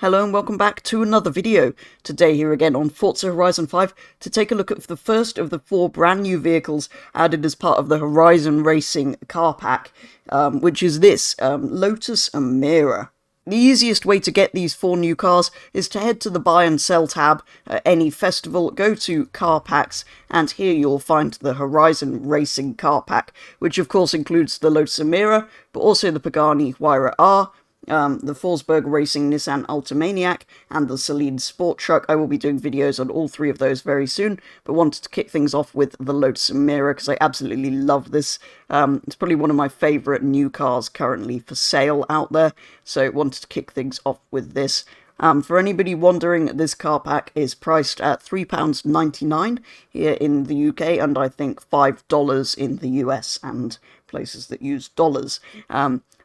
Hello and welcome back to another video. Today here again on Forza Horizon 5 to take a look at the first of the 4 brand new vehicles added as part of the Horizon Racing car pack, which is this, LOTUS EMIRA. The easiest way to get these 4 new cars is to head to the buy and sell tab at any festival, go to car packs, and here you'll find the Horizon Racing car pack, which of course includes the LOTUS EMIRA, but also the Pagani Huayra R, the Forsberg Racing Nissan Ultimaniac, and the Celine Sport Truck. I will be doing videos on all 3 of those very soon, but wanted to kick things off with the LOTUS EMIRA because I absolutely love this. It's probably one of my favourite new cars currently for sale out there, so wanted to kick things off with this. For anybody wondering, this car pack is priced at £3.99 here in the UK, and I think $5 in the US and places that use dollars.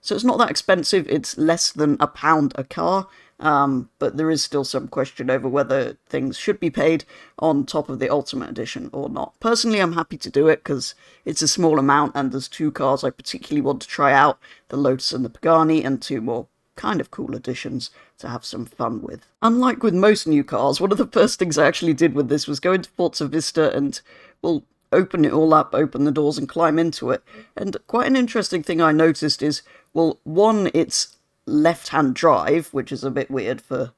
So it's not that expensive, it's less than £1 a car, but there is still some question over whether things should be paid on top of the Ultimate Edition or not. Personally, I'm happy to do it because it's a small amount and there's 2 cars I particularly want to try out, the Lotus and the Pagani, and 2 more kind of cool additions to have some fun with. Unlike with most new cars, one of the first things I actually did with this was go into Forza Vista and, well, open it all up, open the doors and climb into it. And quite an interesting thing I noticed is, well, one, it's left-hand drive, which is a bit weird for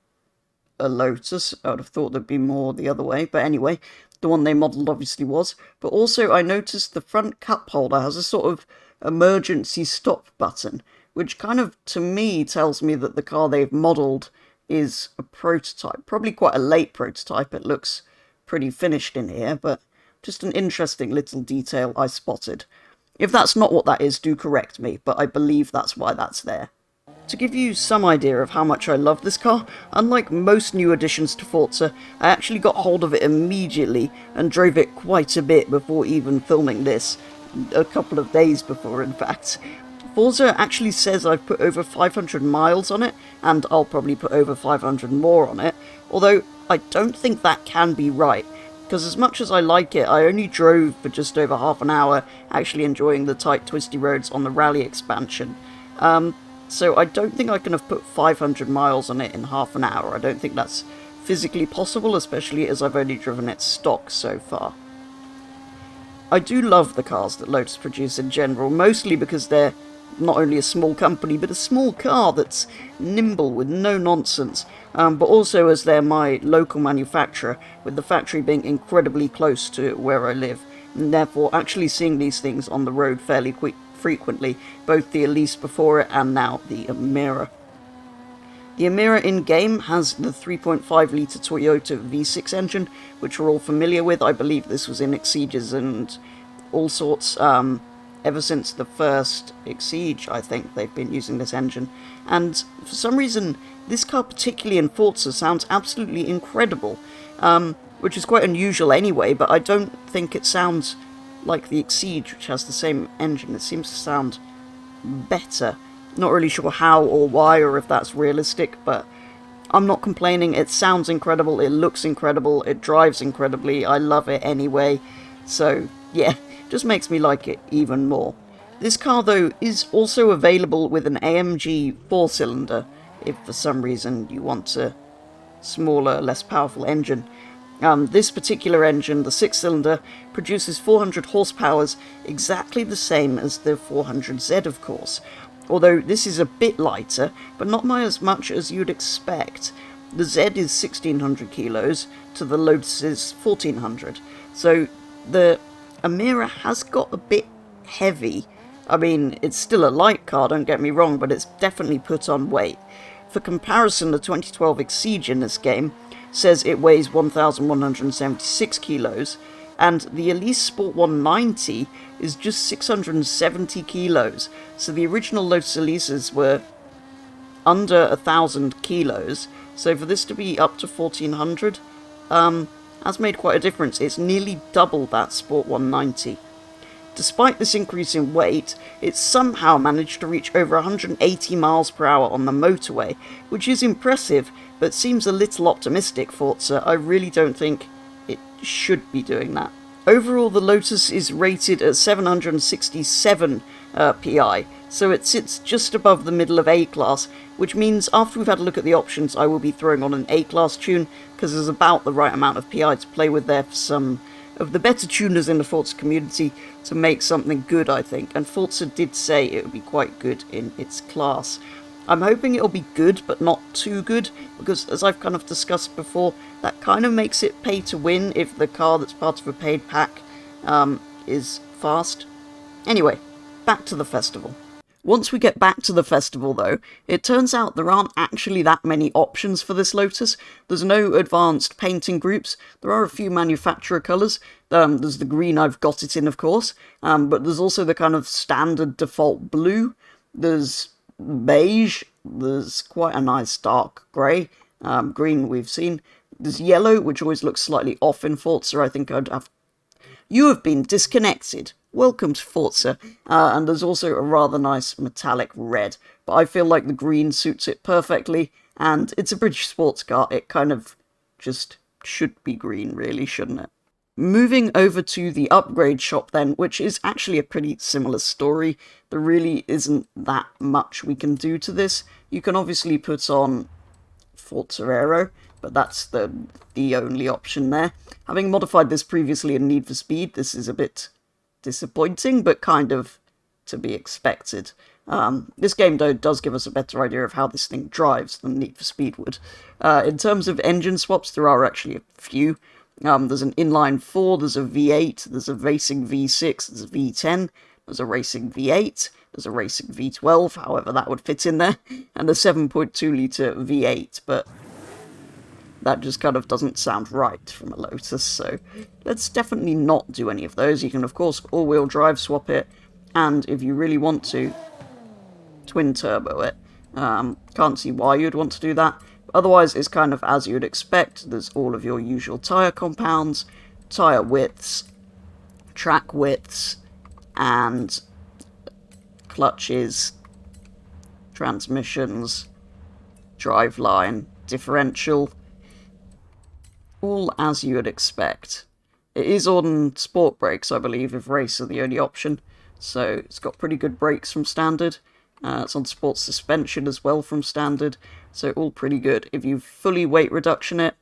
a Lotus. I would have thought there'd be more the other way, but anyway, the one they modelled obviously was. But also I noticed the front cup holder has a sort of emergency stop button, which kind of, to me, tells me that the car they've modelled is a prototype. Probably quite a late prototype, it looks pretty finished in here, but just an interesting little detail I spotted. If that's not what that is, do correct me, but I believe that's why that's there. To give you some idea of how much I love this car, unlike most new additions to Forza, I actually got hold of it immediately and drove it quite a bit before even filming this. A couple of days before, in fact. Forza actually says I've put over 500 miles on it, and I'll probably put over 500 more on it, although I don't think that can be right, because as much as I like it, I only drove for just over half an hour, actually enjoying the tight twisty roads on the rally expansion. So I don't think I can have put 500 miles on it in half an hour. I don't think that's physically possible, especially as I've only driven it stock so far. I do love the cars that Lotus produce in general, mostly because they're not only a small company, but a small car that's nimble with no nonsense, but also as they're my local manufacturer, with the factory being incredibly close to where I live, and therefore actually seeing these things on the road fairly frequently, both the Elise before it and now the EMIRA. The EMIRA in-game has the 3.5-litre Toyota V6 engine, which we're all familiar with. I believe this was in Exceeds and all sorts, ever since the first Exige, I think they've been using this engine. And for some reason, this car, particularly in Forza, sounds absolutely incredible, which is quite unusual anyway, but I don't think it sounds like the Exige, which has the same engine. It seems to sound better. Not really sure how or why, or if that's realistic, but I'm not complaining. It sounds incredible, it looks incredible, it drives incredibly, I love it anyway, so yeah, just makes me like it even more. This car, though, is also available with an AMG 4-cylinder, if for some reason you want a smaller, less powerful engine. This particular engine, the 6-cylinder, produces 400 horsepower, exactly the same as the 400Z, of course. Although this is a bit lighter, but not by as much as you'd expect. The Z is 1600 kilos to the Lotus's 1400. So the EMIRA has got a bit heavy. I mean, it's still a light car, don't get me wrong, but it's definitely put on weight. For comparison, the 2012 Exige in this game says it weighs 1,176 kilos, and the Elise Sport 190 is just 670 kilos, so the original Lotus Elises were under 1,000 kilos, so for this to be up to 1,400 has made quite a difference. It's nearly double that Sport 190. Despite this increase in weight, it somehow managed to reach over 180 miles per hour on the motorway, which is impressive, but seems a little optimistic, Forza. I really don't think it should be doing that. Overall, the Lotus is rated at 767 PI, so it sits just above the middle of A-Class, which means after we've had a look at the options, I will be throwing on an A-Class tune, because there's about the right amount of PI to play with there for some of the better tuners in the Forza community to make something good, I think, and Forza did say it would be quite good in its class. I'm hoping it'll be good, but not too good, because as I've kind of discussed before, that kind of makes it pay to win if the car that's part of a paid pack is fast. Anyway, back to the festival. Once we get back to the festival, though, it turns out there aren't actually that many options for this Lotus. There's no advanced painting groups. There are a few manufacturer colours. There's the green I've got it in, of course, but there's also the kind of standard default blue. There's beige. There's quite a nice dark grey. Green we've seen. There's yellow, which always looks slightly off in Forza. I think I'd have... You have been disconnected. Welcome to Forza. And there's also a rather nice metallic red, but I feel like the green suits it perfectly, and it's a British sports car. It kind of just should be green, really, shouldn't it? Moving over to the upgrade shop then, which is actually a pretty similar story. There really isn't that much we can do to this. You can obviously put on Forza Aero, but that's the only option there. Having modified this previously in Need for Speed, this is a bit disappointing, but kind of to be expected. This game, though, does give us a better idea of how this thing drives than Need for Speed would. In terms of engine swaps, there are actually a few. There's an inline 4, there's a V8, there's a racing V6, there's a V10, there's a racing V8, there's a racing V12, however that would fit in there, and a 7.2 litre V8, but that just kind of doesn't sound right from a Lotus, so let's definitely not do any of those. You can, of course, all-wheel drive swap it, and if you really want to, twin-turbo it. Can't see why you'd want to do that. Otherwise, it's kind of as you'd expect. There's all of your usual tyre compounds, tyre widths, track widths, and clutches, transmissions, driveline, differential, all as you would expect. It is on sport brakes, I believe, if race are the only option, so it's got pretty good brakes from standard. It's on sports suspension as well from standard, so all pretty good. If you fully weight reduction it,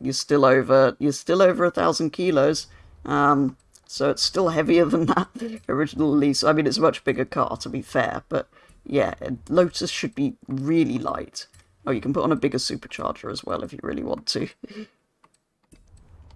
you're still over 1,000 kilos, so it's still heavier than that original lease. I mean, it's a much bigger car, to be fair, but yeah, Lotus should be really light. Oh, you can put on a bigger supercharger as well if you really want to.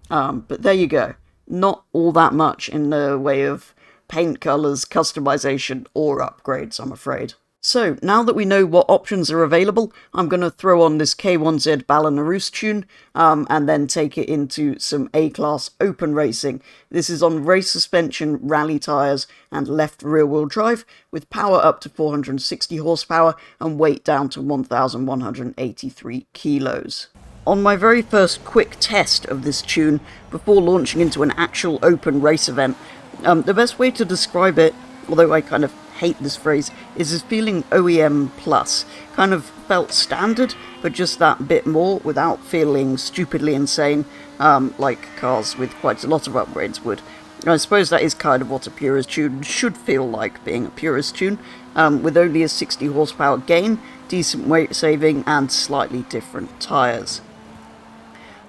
But there you go. Not all that much in the way of paint colours, customization, or upgrades, I'm afraid. So, now that we know what options are available, I'm going to throw on this K1Z Bala tune, and then take it into some A-Class open racing. This is on race suspension, rally tyres, and left rear-wheel drive, with power up to 460 horsepower, and weight down to 1,183 kilos. On my very first quick test of this tune, before launching into an actual open race event, the best way to describe it, although I kind of hate this phrase, is as feeling OEM plus. Kind of felt standard, but just that bit more without feeling stupidly insane, like cars with quite a lot of upgrades would. I suppose that is kind of what a purist tune should feel like, being a purist tune, with only a 60 horsepower gain, decent weight saving, and slightly different tyres.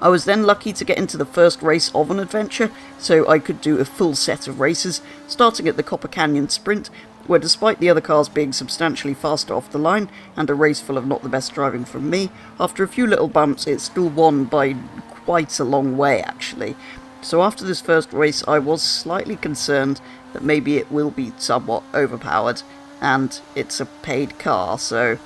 I was then lucky to get into the first race of an adventure, so I could do a full set of races, starting at the Copper Canyon Sprint, where despite the other cars being substantially faster off the line, and a race full of not the best driving from me, after a few little bumps it still won by quite a long way actually. So after this first race I was slightly concerned that maybe it will be somewhat overpowered, and it's a paid car, so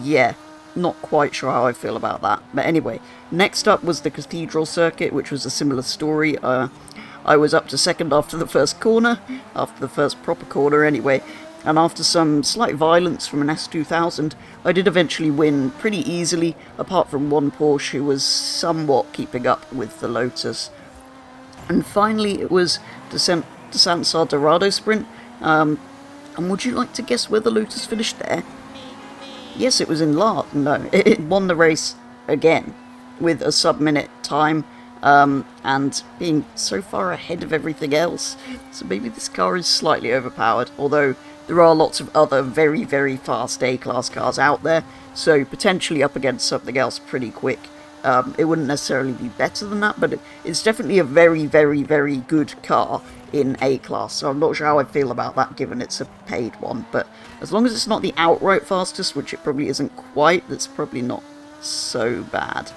yeah. Not quite sure how I feel about that. But anyway, next up was the Cathedral Circuit, which was a similar story. I was up to second after the first corner, after the first proper corner anyway, and after some slight violence from an S2000, I did eventually win pretty easily, apart from one Porsche who was somewhat keeping up with the Lotus. And finally it was the San Dorado Sprint, and would you like to guess where the Lotus finished there? Yes, it was in last. No, it won the race again with a sub-minute time, and being so far ahead of everything else. So maybe this car is slightly overpowered, although there are lots of other very, very fast A-Class cars out there, so potentially up against something else pretty quick. It wouldn't necessarily be better than that, but it's definitely a very, very, very good car in A-Class, so I'm not sure how I feel about that given it's a paid one, but as long as it's not the outright fastest, which it probably isn't quite, that's probably not so bad.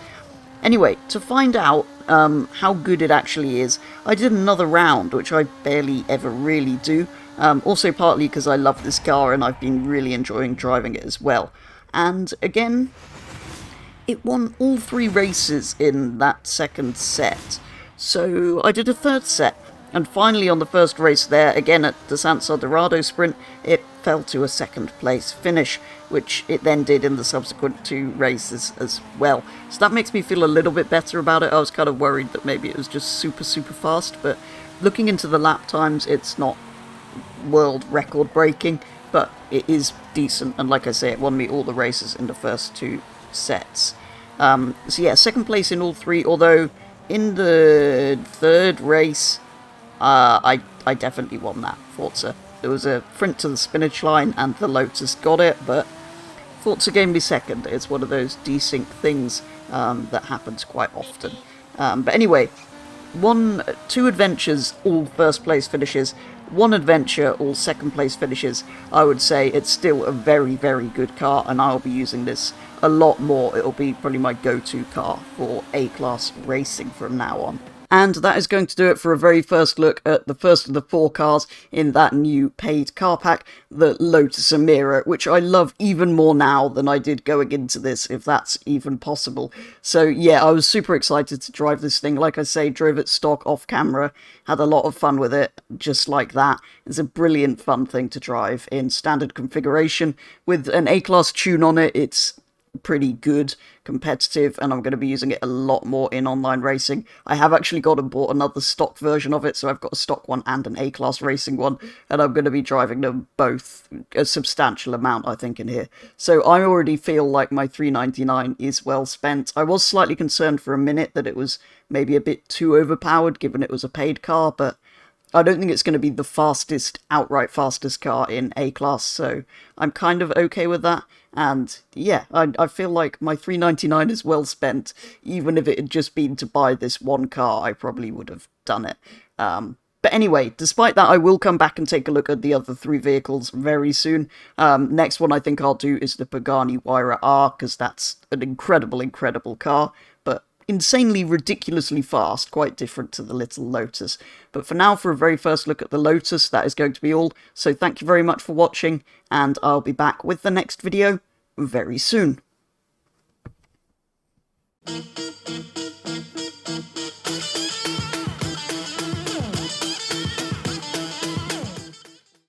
Anyway, to find out how good it actually is, I did another round, which I barely ever really do, also partly because I love this car and I've been really enjoying driving it as well. And again, it won all 3 races in that second set. So I did a third set, and finally on the first race there, again at the San Dorado Sprint, it fell to a second place finish, which it then did in the subsequent 2 races as well. So that makes me feel a little bit better about it. I was kind of worried that maybe it was just super, super fast, but looking into the lap times, it's not world record breaking, but it is decent, and like I say, it won me all the races in the first 2 sets. So yeah, second place in all 3, although in the third race, I definitely won that Forza. There was a sprint to the finish line and the Lotus got it, but Forza gave me second. It's one of those desync things that happens quite often. But anyway, 2 adventures, all first place finishes, 1 adventure, all second place finishes. I would say it's still a very, very good car, and I'll be using this a lot more. It'll be probably my go-to car for A-Class racing from now on. And that is going to do it for a very first look at the first of the 4 cars in that new paid car pack, the LOTUS EMIRA, which I love even more now than I did going into this, if that's even possible. So yeah, I was super excited to drive this thing. Like I say, drove it stock off camera, had a lot of fun with it, just like that. It's a brilliant fun thing to drive in standard configuration. With an A-Class tune on it, it's pretty good, competitive, and I'm going to be using it a lot more in online racing. I have actually gone and bought another stock version of it, so I've got a stock one and an A-Class racing one, and I'm going to be driving them both a substantial amount, I think, in here. So I already feel like my $3.99 is well spent. I was slightly concerned for a minute that it was maybe a bit too overpowered, given it was a paid car, but I don't think it's going to be the fastest, outright fastest car in A-Class, so I'm kind of okay with that. And yeah, I feel like my $3.99 is well spent. Even if it had just been to buy this one car, I probably would have done it. But anyway, despite that, I will come back and take a look at the other 3 vehicles very soon. Next one I think I'll do is the Pagani Huayra R, because that's an incredible, incredible car. But insanely, ridiculously fast, quite different to the little Lotus. But for now, for a very first look at the Lotus, that is going to be all. So thank you very much for watching, and I'll be back with the next video very soon.